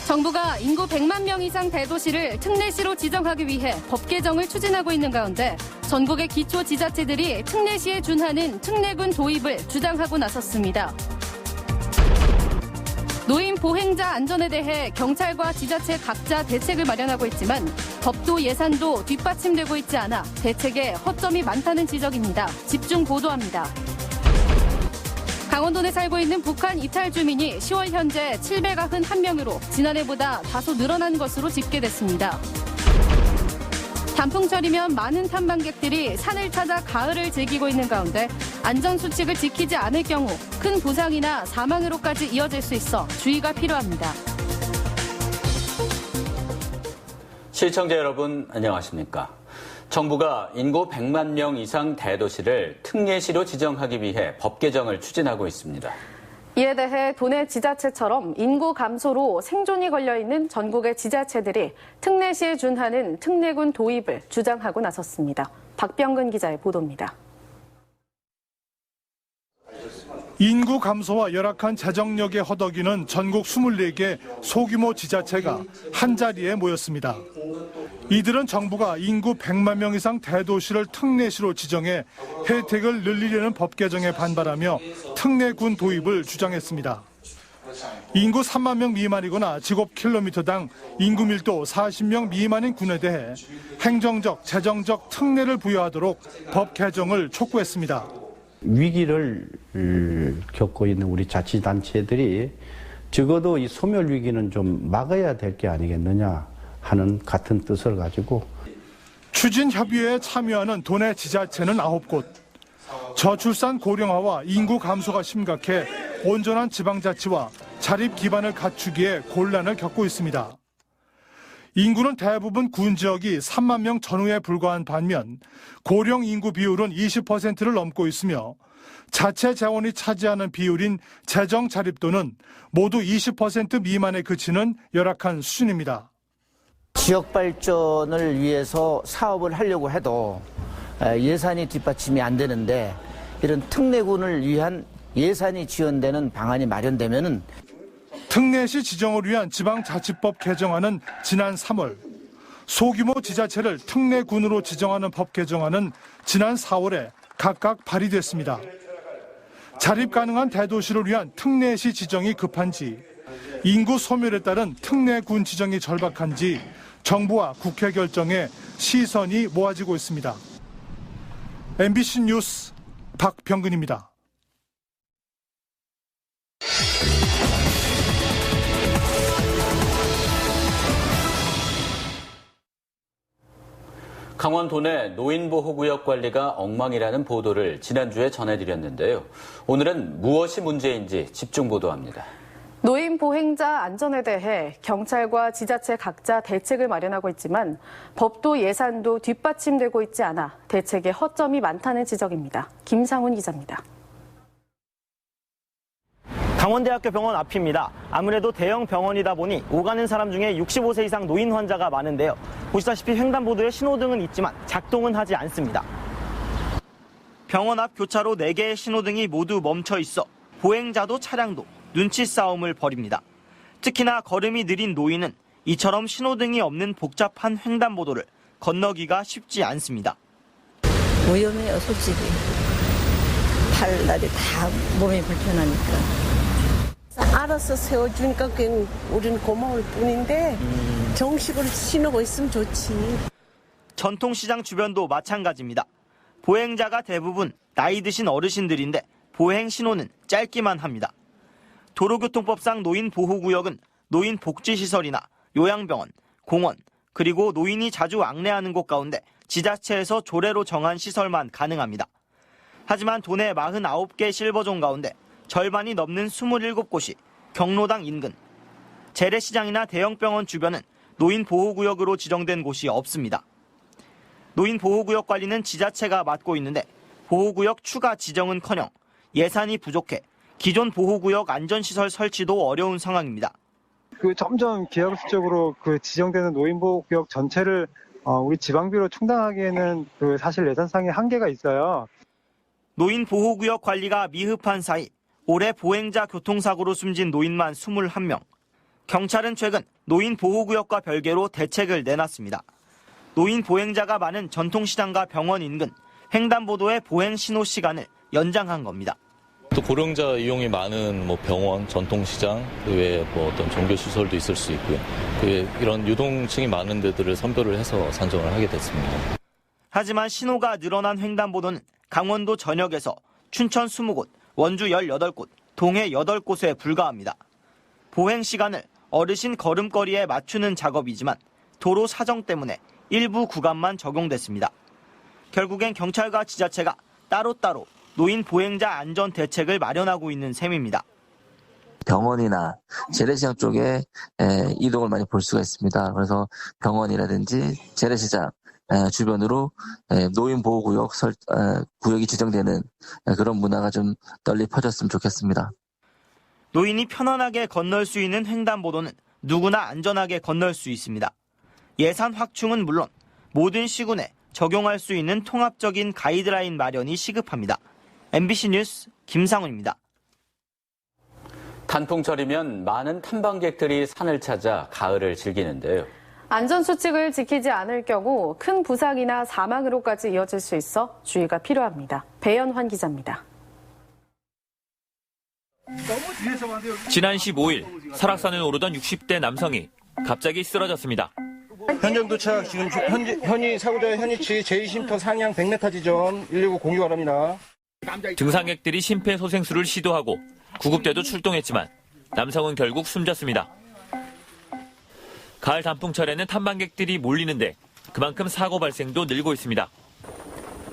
정부가 인구 100만 명 이상 대도시를 특례시로 지정하기 위해 법 개정을 추진하고 있는 가운데 전국의 기초지자체들이 특례시에 준하는 특례군 도입을 주장하고 나섰습니다. 노인 보행자 안전에 대해 경찰과 지자체 각자 대책을 마련하고 있지만 법도 예산도 뒷받침되고 있지 않아 대책에 허점이 많다는 지적입니다. 집중 보도합니다. 강원도 내 살고 있는 북한 이탈 주민이 10월 현재 791명으로 지난해보다 다소 늘어난 것으로 집계됐습니다. 단풍철이면 많은 탐방객들이 산을 찾아 가을을 즐기고 있는 가운데 안전수칙을 지키지 않을 경우 큰 부상이나 사망으로까지 이어질 수 있어 주의가 필요합니다. 시청자 여러분 안녕하십니까? 정부가 인구 100만 명 이상 대도시를 특례시로 지정하기 위해 법 개정을 추진하고 있습니다. 이에 대해 도내 지자체처럼 인구 감소로 생존이 걸려있는 전국의 지자체들이 특례시에 준하는 특례군 도입을 주장하고 나섰습니다. 박병근 기자의 보도입니다. 인구 감소와 열악한 재정력에 허덕이는 전국 24개 소규모 지자체가 한자리에 모였습니다. 이들은 정부가 인구 100만 명 이상 대도시를 특례시로 지정해 혜택을 늘리려는 법 개정에 반발하며 특례군 도입을 주장했습니다. 인구 3만 명 미만이거나 제곱킬로미터당 인구 밀도 40명 미만인 군에 대해 행정적, 재정적 특례를 부여하도록 법 개정을 촉구했습니다. 위기를 겪고 있는 우리 자치단체들이 적어도 이 소멸 위기는 좀 막아야 될 게 아니겠느냐 하는 같은 뜻을 가지고 추진협의회에 참여하는 도내 지자체는 9곳. 저출산 고령화와 인구 감소가 심각해 온전한 지방자치와 자립 기반을 갖추기에 곤란을 겪고 있습니다. 인구는 대부분 군 지역이 3만 명 전후에 불과한 반면 고령 인구 비율은 20%를 넘고 있으며 자체 재원이 차지하는 비율인 재정 자립도는 모두 20% 미만에 그치는 열악한 수준입니다. 지역 발전을 위해서 사업을 하려고 해도 예산이 뒷받침이 안 되는데 이런 특례군을 위한 예산이 지원되는 방안이 마련되면은 특례시 지정을 위한 지방자치법 개정안은 지난 3월, 소규모 지자체를 특례군으로 지정하는 법 개정안은 지난 4월에 각각 발의됐습니다. 자립 가능한 대도시를 위한 특례시 지정이 급한지, 인구 소멸에 따른 특례군 지정이 절박한지 정부와 국회 결정에 시선이 모아지고 있습니다. MBC 뉴스 박병근입니다. 강원도 내 노인보호구역 관리가 엉망이라는 보도를 지난주에 전해드렸는데요. 오늘은 무엇이 문제인지 집중 보도합니다. 노인 보행자 안전에 대해 경찰과 지자체 각자 대책을 마련하고 있지만 법도 예산도 뒷받침되고 있지 않아 대책에 허점이 많다는 지적입니다. 김상훈 기자입니다. 강원대학교 병원 앞입니다. 아무래도 대형 병원이다 보니 오가는 사람 중에 65세 이상 노인 환자가 많은데요. 보시다시피 횡단보도에 신호등은 있지만 작동은 하지 않습니다. 병원 앞 교차로 4개의 신호등이 모두 멈춰 있어 보행자도 차량도 눈치 싸움을 벌입니다. 특히나 걸음이 느린 노인은 이처럼 신호등이 없는 복잡한 횡단보도를 건너기가 쉽지 않습니다. 위험해요, 솔직히. 팔날이 다 몸이 불편하니까. 알아서 세워주니까 그냥 우리는 고마울 뿐인데 정식으로 신호가 있으면 좋지. 전통시장 주변도 마찬가지입니다. 보행자가 대부분 나이 드신 어르신들인데 보행 신호는 짧기만 합니다. 도로교통법상 노인보호구역은 노인복지시설이나 요양병원, 공원, 그리고 노인이 자주 앙내하는 곳 가운데 지자체에서 조례로 정한 시설만 가능합니다. 하지만 도내 49개 실버존 가운데 절반이 넘는 27곳이 경로당 인근, 재래시장이나 대형병원 주변은 노인보호구역으로 지정된 곳이 없습니다. 노인보호구역 관리는 지자체가 맡고 있는데 보호구역 추가 지정은커녕 예산이 부족해 기존 보호구역 안전시설 설치도 어려운 상황입니다. 점점 기하급수적으로 지정되는 노인보호구역 전체를 우리 지방비로 충당하기에는 사실 예산상의 한계가 있어요. 노인보호구역 관리가 미흡한 사이 올해 보행자 교통사고로 숨진 노인만 21명, 경찰은 최근 노인 보호구역과 별개로 대책을 내놨습니다. 노인 보행자가 많은 전통시장과 병원 인근 횡단보도의 보행 신호 시간을 연장한 겁니다. 또 고령자 이용이 많은 병원, 전통시장, 그 외에 어떤 종교시설도 있을 수 있고요. 그 외에 이런 유동층이 많은 데들을 선별을 해서 산정을 하게 됐습니다. 하지만 신호가 늘어난 횡단보도는 강원도 전역에서 춘천 20곳, 원주 18곳, 동해 8곳에 불과합니다. 보행 시간을 어르신 걸음걸이에 맞추는 작업이지만 도로 사정 때문에 일부 구간만 적용됐습니다. 결국엔 경찰과 지자체가 따로따로 노인 보행자 안전 대책을 마련하고 있는 셈입니다. 병원이나 재래시장 쪽에 이동을 많이 볼 수가 있습니다. 그래서 병원이라든지 재래시장 주변으로 노인 보호구역 구역이 지정되는 그런 문화가 좀 널리 퍼졌으면 좋겠습니다. 노인이 편안하게 건널 수 있는 횡단보도는 누구나 안전하게 건널 수 있습니다. 예산 확충은 물론 모든 시군에 적용할 수 있는 통합적인 가이드라인 마련이 시급합니다. MBC 뉴스 김상훈입니다. 단풍철이면 많은 탐방객들이 산을 찾아 가을을 즐기는데요. 안전수칙을 지키지 않을 경우 큰 부상이나 사망으로까지 이어질 수 있어 주의가 필요합니다. 배연환 기자입니다. 지난 15일 설악산을 오르던 60대 남성이 갑자기 쓰러졌습니다. 현장 도착, 지금 현위 사고자의 현위치 제2쉼터 상향 100m 지점 119 공유 바랍니다. 등산객들이 심폐소생술을 시도하고 구급대도 출동했지만 남성은 결국 숨졌습니다. 가을 단풍철에는 탐방객들이 몰리는데 그만큼 사고 발생도 늘고 있습니다.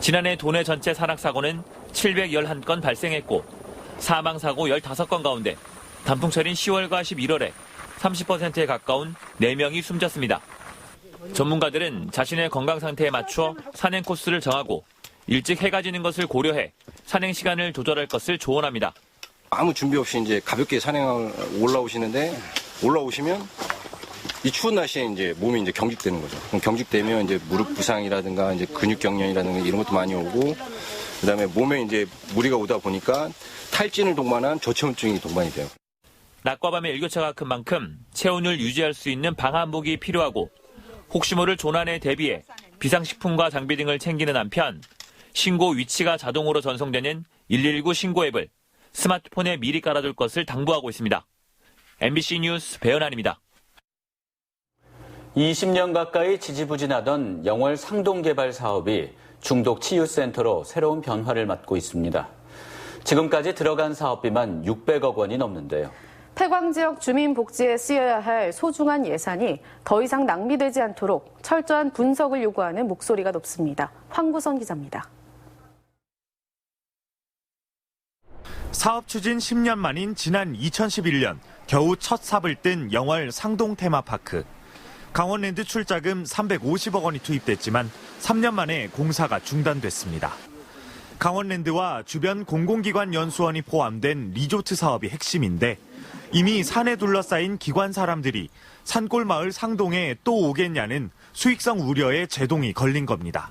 지난해 도내 전체 산악사고는 711건 발생했고 사망사고 15건 가운데 단풍철인 10월과 11월에 30%에 가까운 4명이 숨졌습니다. 전문가들은 자신의 건강 상태에 맞춰 산행 코스를 정하고 일찍 해가 지는 것을 고려해 산행 시간을 조절할 것을 조언합니다. 아무 준비 없이 이제 가볍게 산행을 올라오시면 이 추운 날씨에 이제 몸이 이제 경직되는 거죠. 그럼 경직되면 이제 무릎 부상이라든가 이제 근육 경련이라든가 이런 것도 많이 오고, 그다음에 몸에 이제 무리가 오다 보니까 탈진을 동반한 저체온증이 동반이 돼요. 낮과 밤의 일교차가 큰 만큼 체온을 유지할 수 있는 방한복이 필요하고 혹시 모를 조난에 대비해 비상식품과 장비 등을 챙기는 한편 신고 위치가 자동으로 전송되는 119 신고 앱을 스마트폰에 미리 깔아둘 것을 당부하고 있습니다. MBC 뉴스 배연환입니다. 20년 가까이 지지부진하던 영월 상동개발 사업이 중독치유센터로 새로운 변화를 맞고 있습니다. 지금까지 들어간 사업비만 600억 원이 넘는데요. 폐광 지역 주민 복지에 쓰여야 할 소중한 예산이 더 이상 낭비되지 않도록 철저한 분석을 요구하는 목소리가 높습니다. 황구선 기자입니다. 사업 추진 10년 만인 지난 2011년 겨우 첫 삽을 뜬 영월 상동 테마파크. 강원랜드 출자금 350억 원이 투입됐지만 3년 만에 공사가 중단됐습니다. 강원랜드와 주변 공공기관 연수원이 포함된 리조트 사업이 핵심인데 이미 산에 둘러싸인 기관 사람들이 산골 마을 상동에 또 오겠냐는 수익성 우려에 제동이 걸린 겁니다.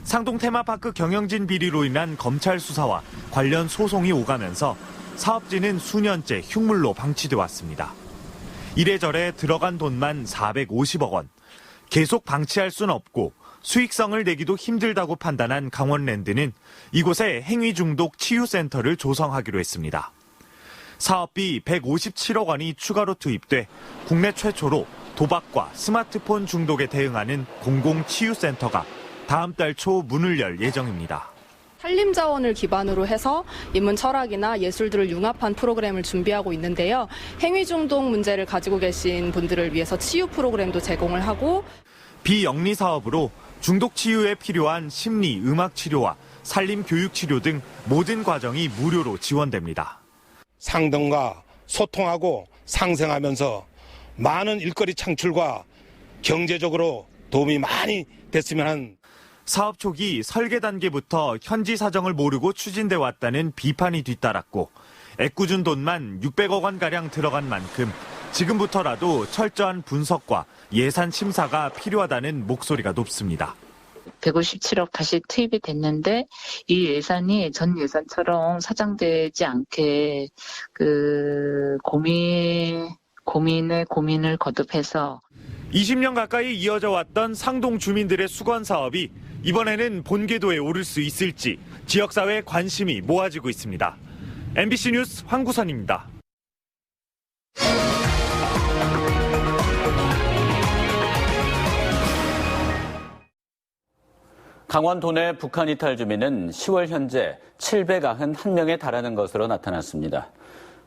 상동 테마파크 경영진 비리로 인한 검찰 수사와 관련 소송이 오가면서 사업지는 수년째 흉물로 방치돼 왔습니다. 이래저래 들어간 돈만 450억 원. 계속 방치할 순 없고 수익성을 내기도 힘들다고 판단한 강원랜드는 이곳에 행위중독 치유센터를 조성하기로 했습니다. 사업비 157억 원이 추가로 투입돼 국내 최초로 도박과 스마트폰 중독에 대응하는 공공치유센터가 다음 달 초 문을 열 예정입니다. 산림자원을 기반으로 해서 인문 철학이나 예술들을 융합한 프로그램을 준비하고 있는데요. 행위중독 문제를 가지고 계신 분들을 위해서 치유 프로그램도 제공을 하고 비영리 사업으로 중독 치유에 필요한 심리, 음악 치료와 산림 교육 치료 등 모든 과정이 무료로 지원됩니다. 상동과 소통하고 상생하면서 많은 일거리 창출과 경제적으로 도움이 많이 됐으면 하는. 사업 초기 설계 단계부터 현지 사정을 모르고 추진돼 왔다는 비판이 뒤따랐고 애꿎은 돈만 600억 원가량 들어간 만큼 지금부터라도 철저한 분석과 예산 심사가 필요하다는 목소리가 높습니다. 157억 다시 투입이 됐는데 이 예산이 전 예산처럼 사장되지 않게 고민을 고민에 고민을 거듭해서 20년 가까이 이어져 왔던 상동 주민들의 수건 사업이 이번에는 본궤도에 오를 수 있을지 지역사회 관심이 모아지고 있습니다. MBC 뉴스 황구선입니다. 강원도 내 북한 이탈 주민은 10월 현재 791명에 달하는 것으로 나타났습니다.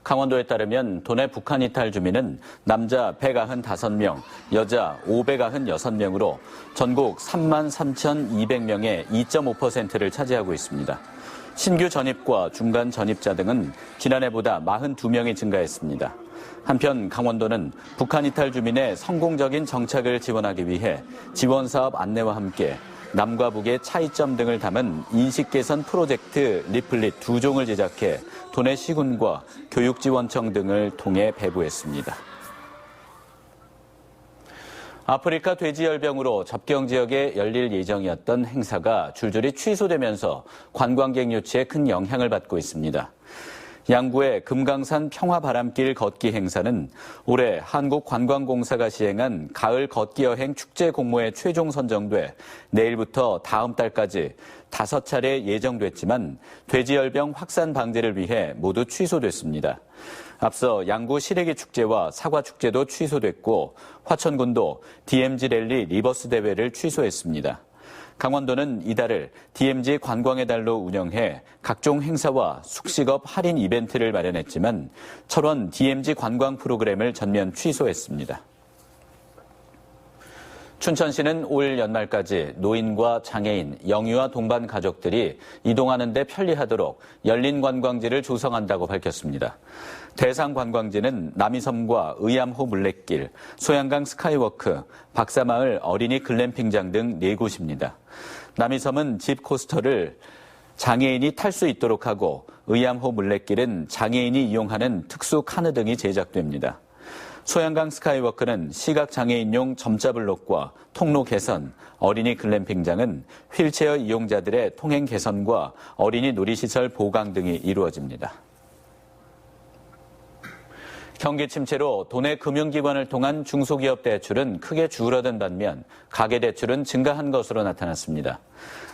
강원도에 따르면 도내 북한 이탈 주민은 남자 195명, 여자 596명으로 전국 33,200명의 2.5%를 차지하고 있습니다. 신규 전입과 중간 전입자 등은 지난해보다 42명이 증가했습니다. 한편 강원도는 북한 이탈 주민의 성공적인 정착을 지원하기 위해 지원사업 안내와 함께 남과 북의 차이점 등을 담은 인식 개선 프로젝트 리플릿 2종을 제작해 도내 시군과 교육지원청 등을 통해 배부했습니다. 아프리카 돼지열병으로 접경 지역에 열릴 예정이었던 행사가 줄줄이 취소되면서 관광객 유치에 큰 영향을 받고 있습니다. 양구의 금강산 평화바람길 걷기 행사는 올해 한국관광공사가 시행한 가을 걷기 여행 축제 공모에 최종 선정돼 내일부터 다음 달까지 5차례 예정됐지만 돼지열병 확산 방지를 위해 모두 취소됐습니다. 앞서 양구 시래기 축제와 사과 축제도 취소됐고 화천군도 DMZ 랠리 리버스 대회를 취소했습니다. 강원도는 이달을 DMZ 관광의 달로 운영해 각종 행사와 숙식업 할인 이벤트를 마련했지만 철원 DMZ 관광 프로그램을 전면 취소했습니다. 춘천시는 올 연말까지 노인과 장애인, 영유아 동반 가족들이 이동하는 데 편리하도록 열린 관광지를 조성한다고 밝혔습니다. 대상 관광지는 남이섬과 의암호 물레길, 소양강 스카이워크, 박사마을 어린이 글램핑장 등 4곳입니다. 남이섬은 집 코스터를 장애인이 탈 수 있도록 하고 의암호 물레길은 장애인이 이용하는 특수 카누 등이 제작됩니다. 소양강 스카이워크는 시각장애인용 점자 블록과 통로 개선, 어린이 글램핑장은 휠체어 이용자들의 통행 개선과 어린이 놀이시설 보강 등이 이루어집니다. 경기 침체로 도내 금융기관을 통한 중소기업 대출은 크게 줄어든 반면 가계대출은 증가한 것으로 나타났습니다.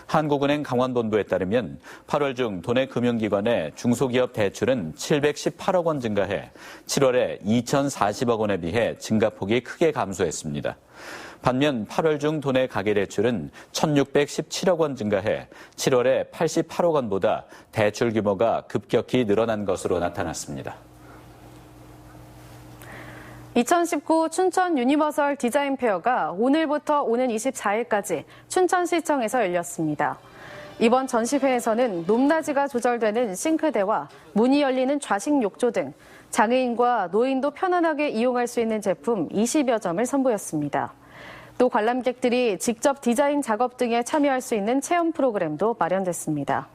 한국은행 강원본부에 따르면 8월 중 도내 금융기관의 중소기업 대출은 718억 원 증가해 7월에 2,040억 원에 비해 증가폭이 크게 감소했습니다. 반면 8월 중 도내 가계대출은 1,617억 원 증가해 7월에 88억 원보다 대출 규모가 급격히 늘어난 것으로 나타났습니다. 2019 춘천 유니버설 디자인 페어가 오늘부터 오는 24일까지 춘천시청에서 열렸습니다. 이번 전시회에서는 높낮이가 조절되는 싱크대와 문이 열리는 좌식 욕조 등 장애인과 노인도 편안하게 이용할 수 있는 제품 20여 점을 선보였습니다. 또 관람객들이 직접 디자인 작업 등에 참여할 수 있는 체험 프로그램도 마련됐습니다.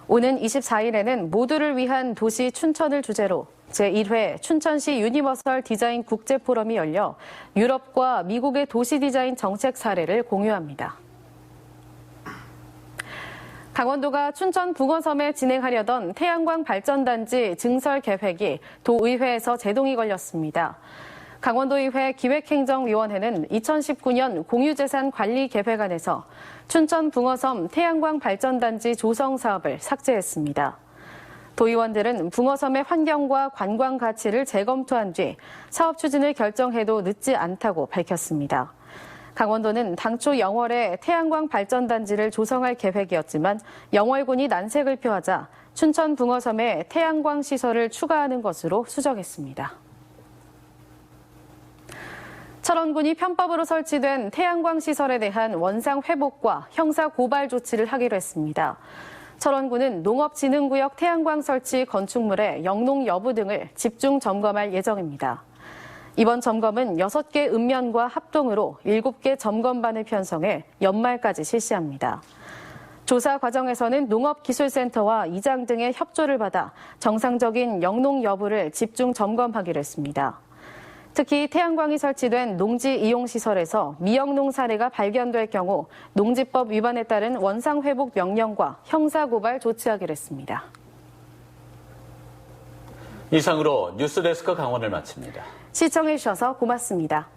오는 24일에는 모두를 위한 도시 춘천을 주제로 제1회 춘천시 유니버설 디자인 국제포럼이 열려 유럽과 미국의 도시 디자인 정책 사례를 공유합니다. 강원도가 춘천 붕어섬에 진행하려던 태양광 발전단지 증설 계획이 도의회에서 제동이 걸렸습니다. 강원도의회 기획행정위원회는 2019년 공유재산 관리 계획안에서 춘천 붕어섬 태양광 발전단지 조성 사업을 삭제했습니다. 도의원들은 붕어섬의 환경과 관광 가치를 재검토한 뒤 사업 추진을 결정해도 늦지 않다고 밝혔습니다. 강원도는 당초 영월에 태양광 발전단지를 조성할 계획이었지만 영월군이 난색을 표하자 춘천 붕어섬에 태양광 시설을 추가하는 것으로 수정했습니다. 철원군이 편법으로 설치된 태양광 시설에 대한 원상 회복과 형사 고발 조치를 하기로 했습니다. 철원군은 농업진흥구역 태양광 설치 건축물의 영농 여부 등을 집중 점검할 예정입니다. 이번 점검은 6개 읍면과 합동으로 7개 점검반을 편성해 연말까지 실시합니다. 조사 과정에서는 농업기술센터와 이장 등의 협조를 받아 정상적인 영농 여부를 집중 점검하기로 했습니다. 특히 태양광이 설치된 농지 이용시설에서 미영농 사례가 발견될 경우 농지법 위반에 따른 원상회복 명령과 형사고발 조치하기로 했습니다. 이상으로 뉴스데스크 강원을 마칩니다. 시청해주셔서 고맙습니다.